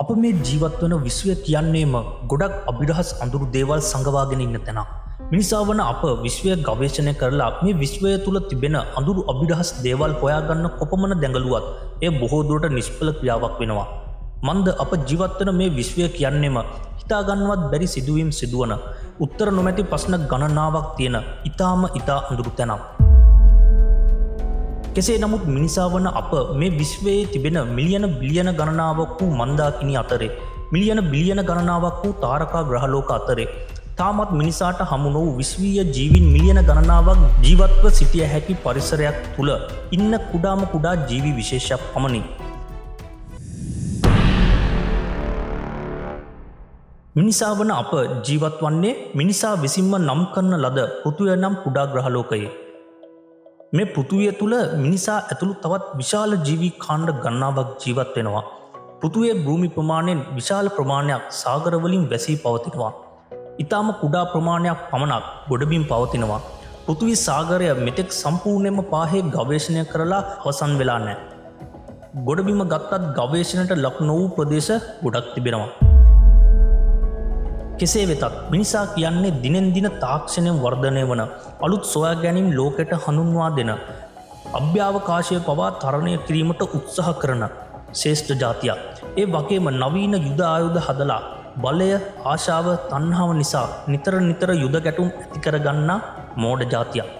අප මේ ජීවත් වන විශ්වය කියන්නේම ගොඩක් අභිරහස් අඳුරු දේවල් සංගවාගෙන ඉන්න තැන. මිනිසා වන අප විශ්වය ගවේෂණය කරලා මේ විශ්වය තුළ තිබෙන අඳුරු අභිරහස් දේවල් හොයාගන්න කොපමණ දැඟලුවත් එය බොහෝ දුරට නිෂ්ඵල ක්‍රියාවක් වෙනවා. මන්ද අප ජීවත් වන මේ විශ්වය කියන්නේම හිතාගන්නවත් බැරි සිදුවීම් සිදුවන උත්තර නොමැති ප්‍රශ්න ගණනාවක් තියෙන ඉතාම අඳුරු තැනක්. කෙසේ නමුත් මිනිසා වන අප මේ විශ්වයේ තිබෙන මිලියන බිලියන ගණනාවක් වූ මන්දාකිණි අතරේ මිලියන බිලියන ගණනාවක් වූ තාරකා ග්‍රහලෝක අතරේ තාමත් මිනිසාට හමු නොවූ විශ්වීය ජීවීන් මිලියන ගණනාවක් ජීවත්ව සිටිය හැකි පරිසරයක් තුළ ඉන්න කුඩා ජීවි විශේෂයක් පමණි. මිනිසා වන අප ජීවත් වන්නේ මිනිසා විසින්ම නම් කරන ලද පෘථිවිය නම් කුඩා ග්‍රහලෝකයේ. මේ පෘථිවිය තුළ මිනිසා ඇතුළු තවත් විශාල ජීවී කාණ්ඩ ගණනාවක් ජීවත් වෙනවා. පෘථිවියේ භූමි ප්‍රමාණයෙන් විශාල ප්‍රමාණයක් සාගරවලින් වැසී පවතිනවා. ඊටම කුඩා ප්‍රමාණයක් පමණක් ගොඩබිම් පවතිනවා. පෘථිවි සාගරය මෙතෙක් සම්පූර්ණයෙන්ම පාහේ ගවේෂණය කරලා අවසන් වෙලා නැහැ. ගොඩබිම ගත්තත් ගවේෂණයට ලක් නොවූ ප්‍රදේශ ගොඩක් තිබෙනවා. කෙසේ වෙතත් මිනිසා කියන්නේ දිනෙන් දින තාක්ෂණයෙන් වර්ධනය වන අලුත් සොයා ගැනීම් ලෝකෙට හඳුන්වා දෙන අභ්‍යවකාශය පවා තරණය කිරීමට උත්සාහ කරන ශ්‍රේෂ්ඨ ජාතියක්. ඒ වගේම නවීන යුද ආයුධ හදලා බලය, ආශාව, තණ්හාව නිසා නිතර යුද ගැටුම් ඇති කරගන්නා මෝඩ ජාතියක්.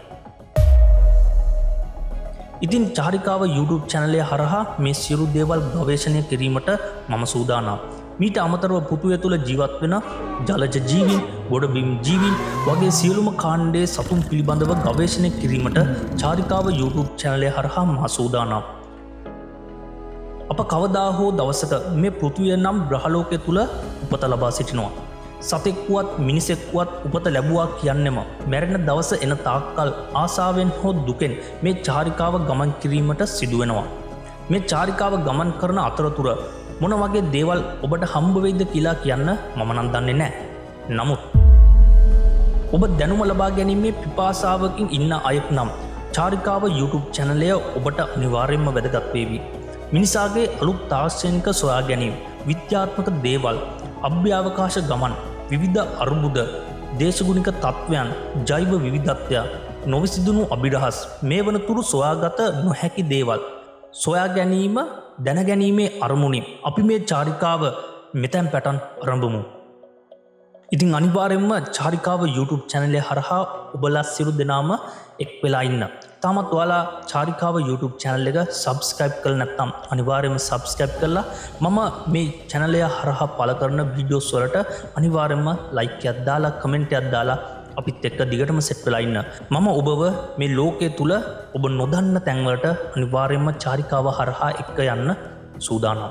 ඉතින් චාරිකාව YouTube channel එක හරහා මේ සියලු දේවල් ගවේෂණය කිරීමට මම සූදානම්. මීට අමතරව පෘථිවිය තුළ ජීවත් වෙන ජලජ ජීවීන්, ගොඩබිම් ජීවීන් වගේ සියලුම කාණ්ඩයේ සතුන් පිළිබඳව ගවේෂණය කිරීමට චාරිකාව YouTube channel එක හරහා මා සූදානම්. අප කවදා හෝ දවසක මේ පෘථිවිය නම් ග්‍රහලෝකය තුළ උපත ලබා සිටිනවා. සතෙක් වුවත් මිනිසෙක් වුවත් උපත ලැබුවා කියන්නෙම මැරෙන දවස එන තාක්කල් ආසාවෙන් හෝ දුකෙන් මේ චාරිකාව ගමන් කිරීමට සිදු වෙනවා. මේ චාරිකාව ගමන් කරන අතරතුර මොන වගේ දේවල් ඔබට හම්බ වෙයිද කියලා කියන්න මම නම් දන්නේ නැහැ. නමුත් ඔබ දැනුම ලබා ගැනීමේ පිපාසාවකින් ඉන්න අයෙක් නම් චාරිකාව YouTube channel එක ඔබට අනිවාර්යයෙන්ම වැදගත් වේවි. මිනිසාගේ අලුත් තාක්ෂණික සොයා ගැනීම, විද්‍යාත්මක දේවල්, අභ්‍යවකාශ ගමන්, විවිධ අර්බුද, දේශගුණික තත්ත්වයන්, ජෛව විවිධත්වය, නොවිසඳුණු අභිරහස් මේ වනතුරු සොයාගත නොහැකි දේවල් සොයා ගැනීම දැනගැනීමේ අරමුණින් අපි මේ චාරිකාව මෙතැන් පැටන් ආරම්භමු. ඉතින් අනිවාර්යයෙන්ම චාරිකාව YouTube channel එක හරහා ඔබලා සියලු දෙනාම එක් වෙලා ඉන්න. තාමත් ඔයාලා චාරිකාව YouTube channel එක subscribe කරලා නැත්නම් අනිවාර්යයෙන්ම subscribe කරලා මම මේ channel එක හරහා පළ කරන videos වලට අනිවාර්යයෙන්ම like එකක් දාලා comment එකක් දාලා අපිත් එක්ක දිගටම සෙට් වෙලා ඉන්න. මම ඔබව මේ ලෝකයේ තුල ඔබ නොදන්න තැන්වලට අනිවාර්යයෙන්ම චාරිකාව හරහා එක්ක යන්න සූදානම්.